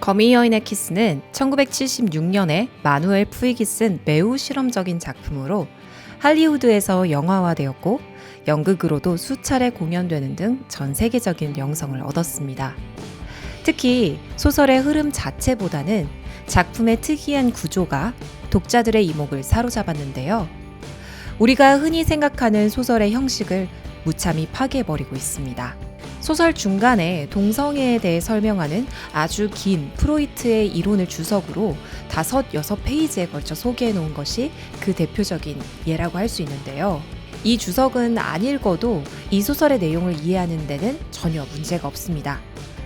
거미 여인의 키스는 1976년에 마누엘 푸이기 쓴 매우 실험적인 작품으로 할리우드에서 영화화되었고 연극으로도 수차례 공연되는 등 전 세계적인 명성을 얻었습니다. 특히 소설의 흐름 자체보다는 작품의 특이한 구조가 독자들의 이목을 사로잡았는데요. 우리가 흔히 생각하는 소설의 형식을 무참히 파괴해버리고 있습니다. 소설 중간에 동성애에 대해 설명하는 아주 긴 프로이트의 이론을 주석으로 5-6페이지에 걸쳐 소개해 놓은 것이 그 대표적인 예라고 할 수 있는데요. 이 주석은 안 읽어도 이 소설의 내용을 이해하는 데는 전혀 문제가 없습니다.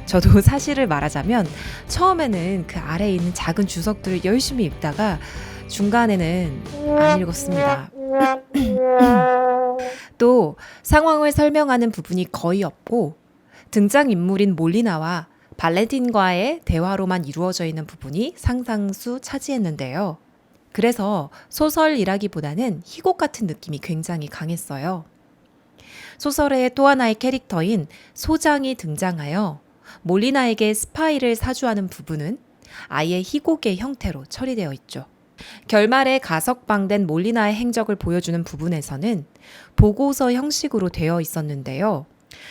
저도 사실을 말하자면 처음에는 그 아래에 있는 작은 주석들을 열심히 읽다가 중간에는 안 읽었습니다. 또 상황을 설명하는 부분이 거의 없고 등장인물인 몰리나와 발렌틴과의 대화로만 이루어져 있는 부분이 상당수 차지했는데요. 그래서 소설이라기보다는 희곡 같은 느낌이 굉장히 강했어요. 소설의 또 하나의 캐릭터인 소장이 등장하여 몰리나에게 스파이를 사주하는 부분은 아예 희곡의 형태로 처리되어 있죠. 결말에 가석방된 몰리나의 행적을 보여주는 부분에서는 보고서 형식으로 되어 있었는데요.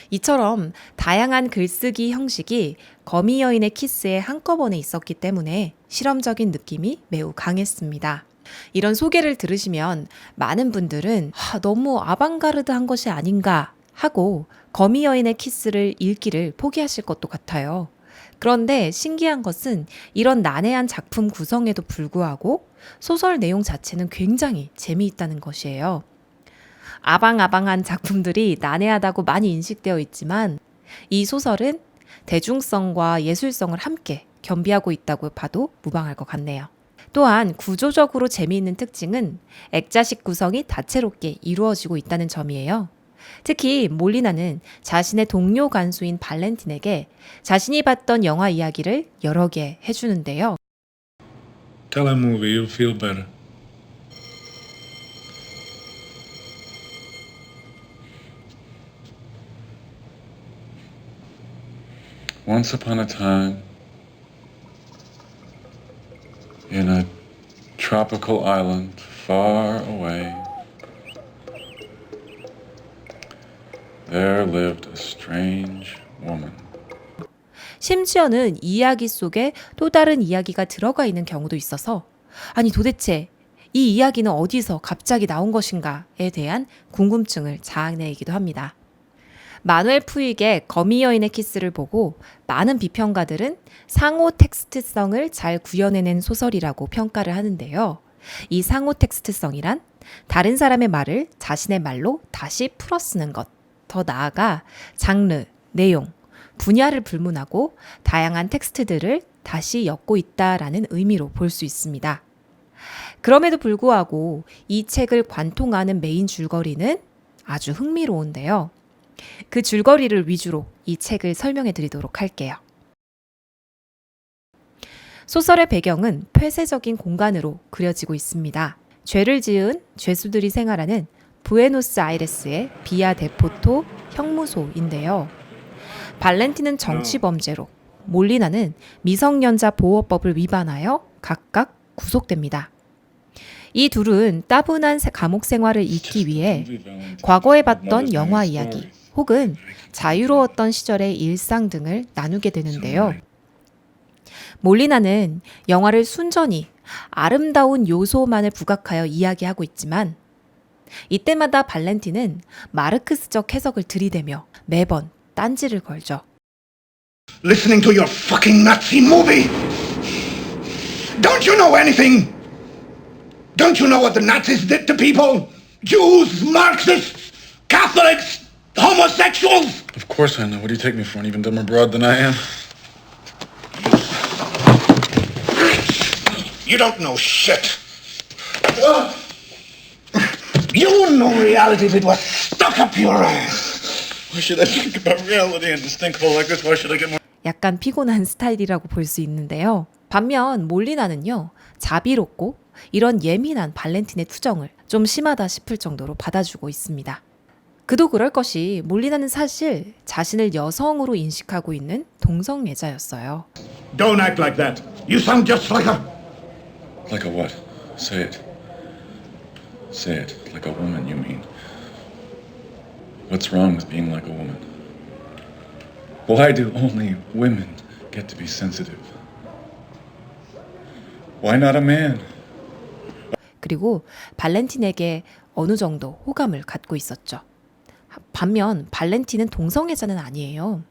이처럼 다양한 글쓰기 형식이 거미 여인의 키스에 한꺼번에 있었기 때문에 실험적인 느낌이 매우 강했습니다. 이런 소개를 들으시면 많은 분들은 너무 아방가르드한 것이 아닌가 하고 거미 여인의 키스를 읽기를 포기하실 것도 같아요. 그런데 신기한 것은 이런 난해한 작품 구성에도 불구하고 소설 내용 자체는 굉장히 재미있다는 것이에요. 아방아방한 작품들이 난해하다고 많이 인식되어 있지만 이 소설은 대중성과 예술성을 함께 겸비하고 있다고 봐도 무방할 것 같네요. 또한 구조적으로 재미있는 특징은 액자식 구성이 다채롭게 이루어지고 있다는 점이에요. 특히 몰리나는 자신의 동료 간수인 발렌틴에게 자신이 봤던 영화 이야기를 여러 개 해주는데요. Tell that movie, you'll feel better. Once upon a time, in a tropical island far away, there lived a strange woman. 심지어는 이야기 속에 또 다른 이야기가 들어가 있는 경우도 있어서 아니 도대체 이 이야기는 어디서 갑자기 나온 것인가에 대한 궁금증을 자아내기도 합니다. 마누엘 푸익의 거미 여인의 키스를 보고 많은 비평가들은 상호 텍스트성을 잘 구현해낸 소설이라고 평가를 하는데요. 이 상호 텍스트성이란 다른 사람의 말을 자신의 말로 다시 풀어쓰는 것, 더 나아가 장르, 내용, 분야를 불문하고 다양한 텍스트들을 다시 엮고 있다라는 의미로 볼 수 있습니다. 그럼에도 불구하고 이 책을 관통하는 메인 줄거리는 아주 흥미로운데요. 그 줄거리를 위주로 이 책을 설명해 드리도록 할게요. 소설의 배경은 폐쇄적인 공간으로 그려지고 있습니다. 죄를 지은 죄수들이 생활하는 부에노스아이레스의 비아 데포토 형무소인데요. 발렌틴은 정치범죄로, 몰리나는 미성년자 보호법을 위반하여 각각 구속됩니다. 이 둘은 따분한 감옥 생활을 잊기 위해 과거에 봤던 영화 이야기 혹은 자유로웠던 시절의 일상 등을 나누게 되는데요. 몰리나는 영화를 순전히 아름다운 요소만을 부각하여 이야기하고 있지만 이때마다 발렌틴은 마르크스적 해석을 들이대며 매번 딴지를 걸죠. Listening to your fucking Nazi movie! Don't you know anything? Don't you know what the Nazis did to people? Jews, Marxists, Catholics, homosexuals! Of course I know. What do you take me for, an even dumber broad than I am? You don't know shit. You know reality if it was stuck up your ass. Why should I think about reality in a stinkhole like this? Why should I get more... 약간 피곤한 스타일이라고 볼 수 있는데요. 반면 몰리나는요. 자비롭고 이런 예민한 발렌틴의 투정을 좀 심하다 싶을 정도로 받아주고 있습니다. 그도 그럴 것이 몰리나는 사실 자신을 여성으로 인식하고 있는 동성애자였어요. Don't act like that. You sound just like a... Like a what? Say it. Say it. Like a woman, you mean? What's wrong with being like a woman? Why do only women get to be sensitive? Why not a man? 그리고 발렌틴에게 어느 정도 호감을 갖고 있었죠. 반면 발렌틴은 동성애자는 아니에요.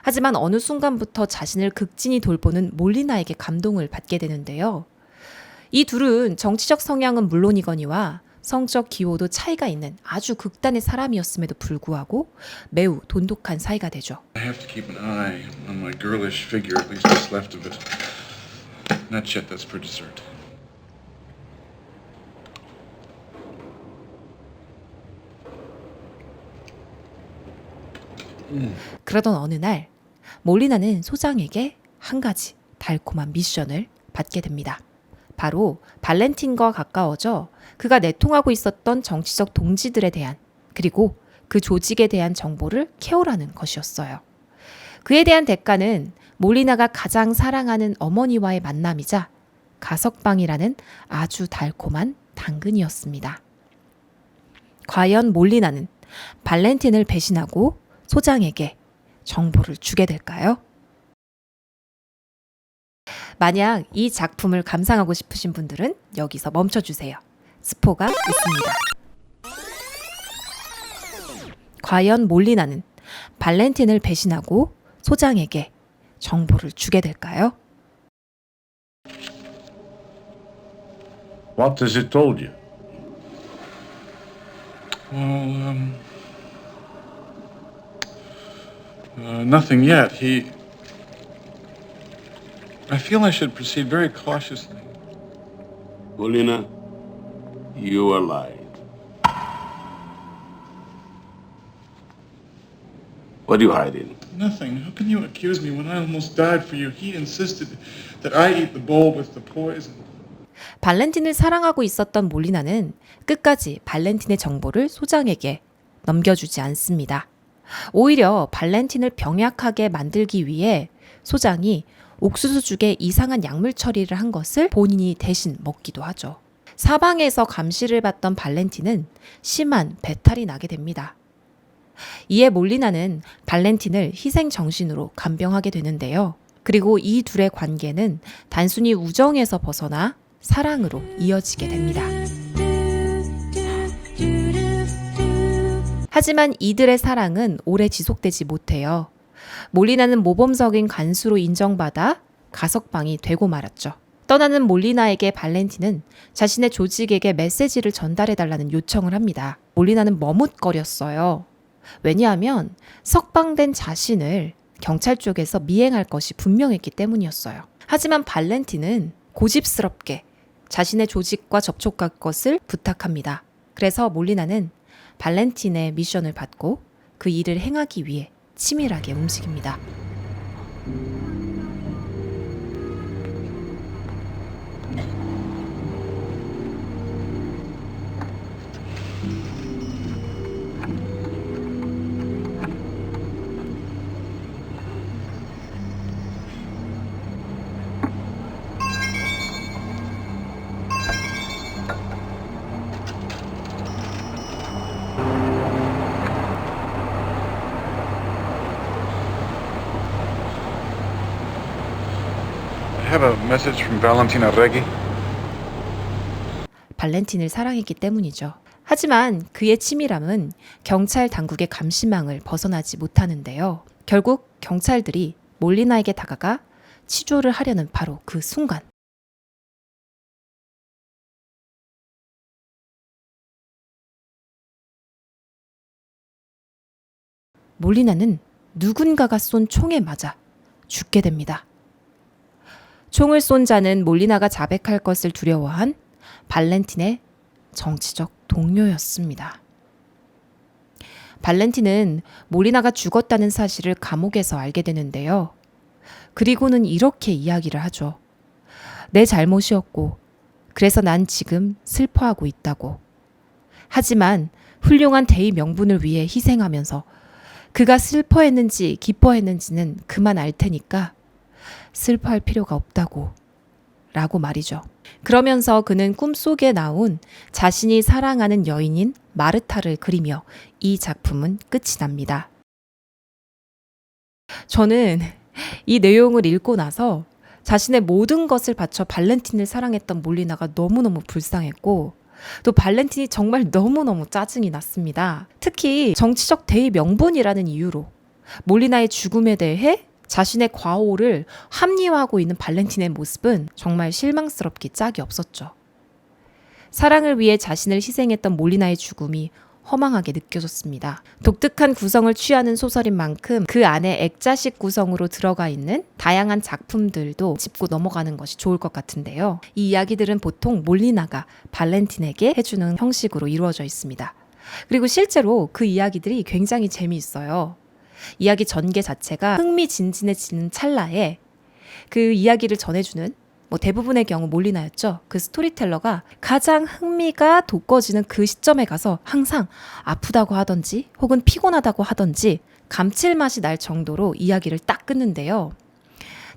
하지만 어느 순간부터 자신을 극진히 돌보는 몰리나에게 감동을 받게 되는데요. 이 둘은 정치적 성향은 물론이거니와 성적 기호도 차이가 있는 아주 극단의 사람이었음에도 불구하고 매우 돈독한 사이가 되죠. I have to keep an eye on my girlish figure, at least what's left of it. Not yet, that's for dessert. 그러던 어느 날 몰리나는 소장에게 한 가지 달콤한 미션을 받게 됩니다. 바로 발렌틴과 가까워져 그가 내통하고 있었던 정치적 동지들에 대한 그리고 그 조직에 대한 정보를 캐오라는 것이었어요. 그에 대한 대가는 몰리나가 가장 사랑하는 어머니와의 만남이자 가석방이라는 아주 달콤한 당근이었습니다. 과연 몰리나는 발렌틴을 배신하고 소장에게 정보를 주게 될까요? 만약 이 작품을 감상하고 싶으신 분들은 여기서 멈춰주세요. 스포가 있습니다. 과연 몰리나는 발렌틴을 배신하고 소장에게 정보를 주게 될까요? What has it told you? Well, nothing yet. I feel I should proceed very cautiously. Molina, you are lying. What are you hiding? Nothing. How can you accuse me when I almost died for you? He insisted that I eat the bowl with the poison. 발렌틴을 사랑하고 있었던 몰리나는 끝까지 발렌틴의 정보를 소장에게 넘겨주지 않습니다. 오히려 발렌틴을 병약하게 만들기 위해 소장이 옥수수죽에 이상한 약물 처리를 한 것을 본인이 대신 먹기도 하죠. 사방에서 감시를 받던 발렌틴은 심한 배탈이 나게 됩니다. 이에 몰리나는 발렌틴을 희생 정신으로 간병하게 되는데요. 그리고 이 둘의 관계는 단순히 우정에서 벗어나 사랑으로 이어지게 됩니다. 하지만 이들의 사랑은 오래 지속되지 못해요. 몰리나는 모범적인 간수로 인정받아 가석방이 되고 말았죠. 떠나는 몰리나에게 발렌틴은 자신의 조직에게 메시지를 전달해달라는 요청을 합니다. 몰리나는 머뭇거렸어요. 왜냐하면 석방된 자신을 경찰 쪽에서 미행할 것이 분명했기 때문이었어요. 하지만 발렌틴은 고집스럽게 자신의 조직과 접촉할 것을 부탁합니다. 그래서 몰리나는 발렌틴의 미션을 받고 그 일을 행하기 위해 치밀하게 움직입니다. I have a message from Valentina Reggi. 발렌틴을 사랑했기 때문이죠. 하지만 그의 치밀함은 경찰 당국의 감시망을 벗어나지 못하는데요. 결국 경찰들이 몰리나에게 다가가 치조를 하려는 바로 그 순간 몰리나는 누군가가 쏜 총에 맞아 죽게 됩니다. 총을 쏜 자는 몰리나가 자백할 것을 두려워한 발렌틴의 정치적 동료였습니다. 발렌틴은 몰리나가 죽었다는 사실을 감옥에서 알게 되는데요. 그리고는 이렇게 이야기를 하죠. 내 잘못이었고 그래서 난 지금 슬퍼하고 있다고. 하지만 훌륭한 대의 명분을 위해 희생하면서 그가 슬퍼했는지 기뻐했는지는 그만 알 테니까 슬퍼할 필요가 없다고 라고 말이죠. 그러면서 그는 꿈속에 나온 자신이 사랑하는 여인인 마르타를 그리며 이 작품은 끝이 납니다. 저는 이 내용을 읽고 나서 자신의 모든 것을 바쳐 발렌틴을 사랑했던 몰리나가 너무너무 불쌍했고 또 발렌틴이 정말 너무너무 짜증이 났습니다. 특히 정치적 대의 명분이라는 이유로 몰리나의 죽음에 대해 자신의 과오를 합리화하고 있는 발렌틴의 모습은 정말 실망스럽기 짝이 없었죠. 사랑을 위해 자신을 희생했던 몰리나의 죽음이 허망하게 느껴졌습니다. 독특한 구성을 취하는 소설인 만큼 그 안에 액자식 구성으로 들어가 있는 다양한 작품들도 짚고 넘어가는 것이 좋을 것 같은데요. 이 이야기들은 보통 몰리나가 발렌틴에게 해주는 형식으로 이루어져 있습니다. 그리고 실제로 그 이야기들이 굉장히 재미있어요. 이야기 전개 자체가 흥미진진해지는 찰나에 그 이야기를 전해주는 대부분의 경우 몰리나였죠. 그 스토리텔러가 가장 흥미가 돋궈지는 그 시점에 가서 항상 아프다고 하던지 혹은 피곤하다고 하던지 감칠맛이 날 정도로 이야기를 딱 끊는데요.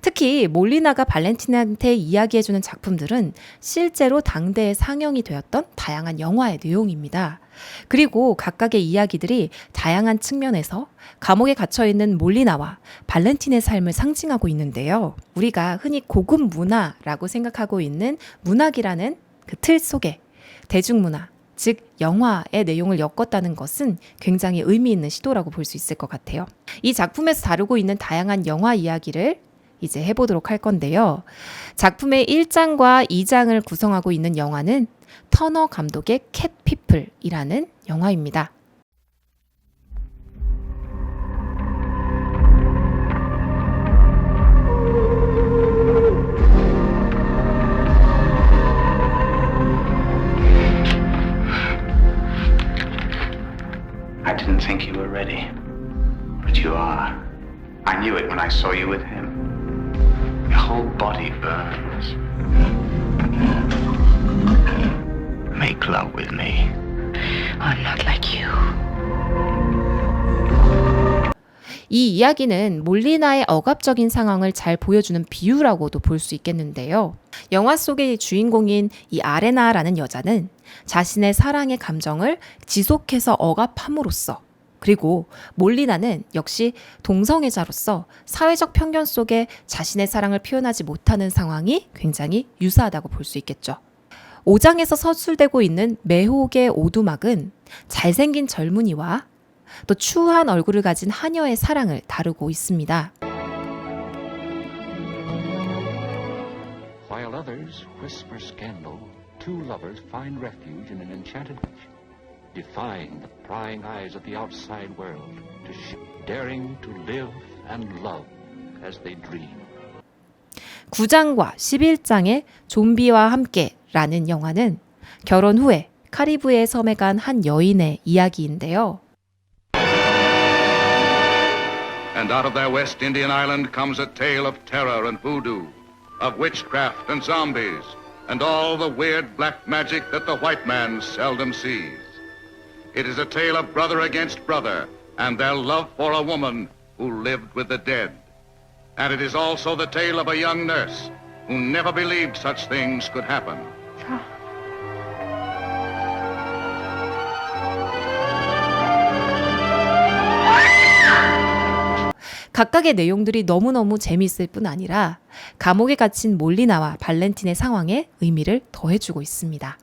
특히 몰리나가 발렌틴한테 이야기해주는 작품들은 실제로 당대에 상영이 되었던 다양한 영화의 내용입니다. 그리고 각각의 이야기들이 다양한 측면에서 감옥에 갇혀있는 몰리나와 발렌틴의 삶을 상징하고 있는데요. 우리가 흔히 고급 문화라고 생각하고 있는 문학이라는 그 틀 속에 대중문화, 즉 영화의 내용을 엮었다는 것은 굉장히 의미 있는 시도라고 볼 수 있을 것 같아요. 이 작품에서 다루고 있는 다양한 영화 이야기를 이제 해보도록 할 건데요. 작품의 1장과 2장을 구성하고 있는 영화는 터너 감독의 캣 피플이라는 영화입니다. I didn't think you were ready, but you are. I knew it when I saw you with him. Your whole body burns. Make love with me. I'm not like you. 이 이야기는 몰리나의 억압적인 상황을 잘 보여주는 비유라고도 볼 수 있겠는데요. 영화 속의 주인공인 이 아레나라는 여자는 자신의 사랑의 감정을 지속해서 억압함으로써 그리고 몰리나는 역시 동성애자로서 사회적 편견 속에 자신의 사랑을 표현하지 못하는 상황이 굉장히 유사하다고 볼 수 있겠죠. 5장에서 서술되고 있는 매혹의 오두막은 잘생긴 젊은이와 또 추한 얼굴을 가진 하녀의 사랑을 다루고 있습니다. While others whisper scandal, two lovers find refuge in an enchanted beach, defying the prying eyes of the outside world, daring to live and love as they dream. 9장과 11장의 좀비와 함께라는 영화는 결혼 후에 카리브해 섬에 간 한 여인의 이야기인데요. And out of their West Indian island comes a tale of terror and voodoo, of witchcraft and zombies, and all the weird black magic that the white man seldom sees. It is a tale of brother against brother and their love for a woman who lived with the dead. And it is also the tale of a young nurse who never believed such things could happen. 각각의 내용들이 너무너무 재미있을 뿐 아니라 감옥에 갇힌 몰리나와 발렌틴의 상황에 의미를 더해주고 있습니다.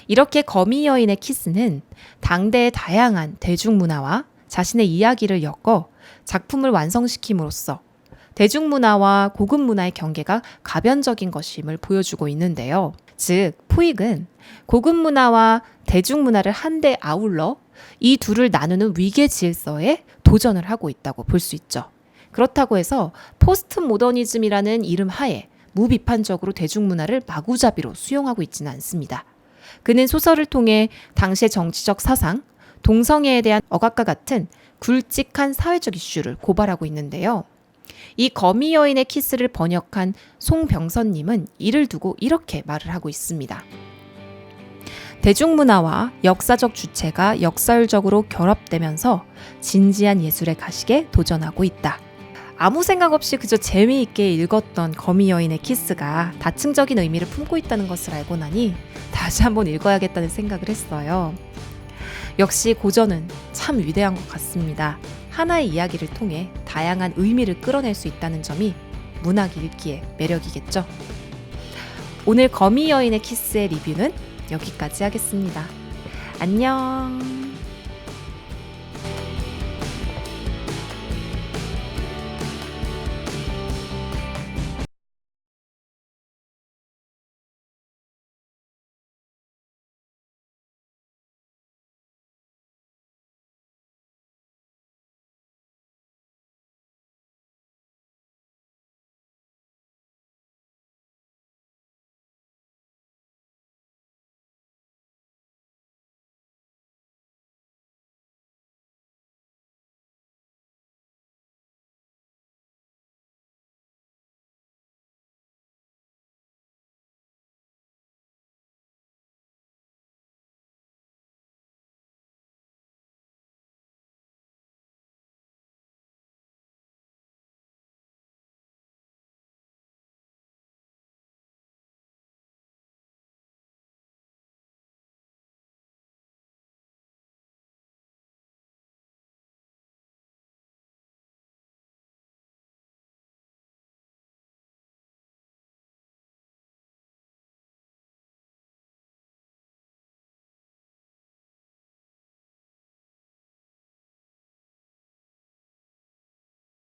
이렇게 거미 여인의 키스는 당대의 다양한 대중문화와 자신의 이야기를 엮어 작품을 완성시킴으로써 대중문화와 고급문화의 경계가 가변적인 것임을 보여주고 있는데요. 즉, 포익은 고급문화와 대중문화를 한데 아울러 이 둘을 나누는 위계 질서에 도전을 하고 있다고 볼 수 있죠. 그렇다고 해서 포스트 모더니즘이라는 이름 하에 무비판적으로 대중문화를 마구잡이로 수용하고 있지는 않습니다. 그는 소설을 통해 당시의 정치적 사상, 동성애에 대한 억압과 같은 굵직한 사회적 이슈를 고발하고 있는데요. 이 거미 여인의 키스를 번역한 송병선님은 이를 두고 이렇게 말을 하고 있습니다. 대중문화와 역사적 주체가 역설적으로 결합되면서 진지한 예술의 가식에 도전하고 있다. 아무 생각 없이 그저 재미있게 읽었던 거미 여인의 키스가 다층적인 의미를 품고 있다는 것을 알고 나니 다시 한번 읽어야겠다는 생각을 했어요. 역시 고전은 참 위대한 것 같습니다. 하나의 이야기를 통해 다양한 의미를 끌어낼 수 있다는 점이 문학 읽기의 매력이겠죠. 오늘 거미 여인의 키스의 리뷰는 여기까지 하겠습니다. 안녕.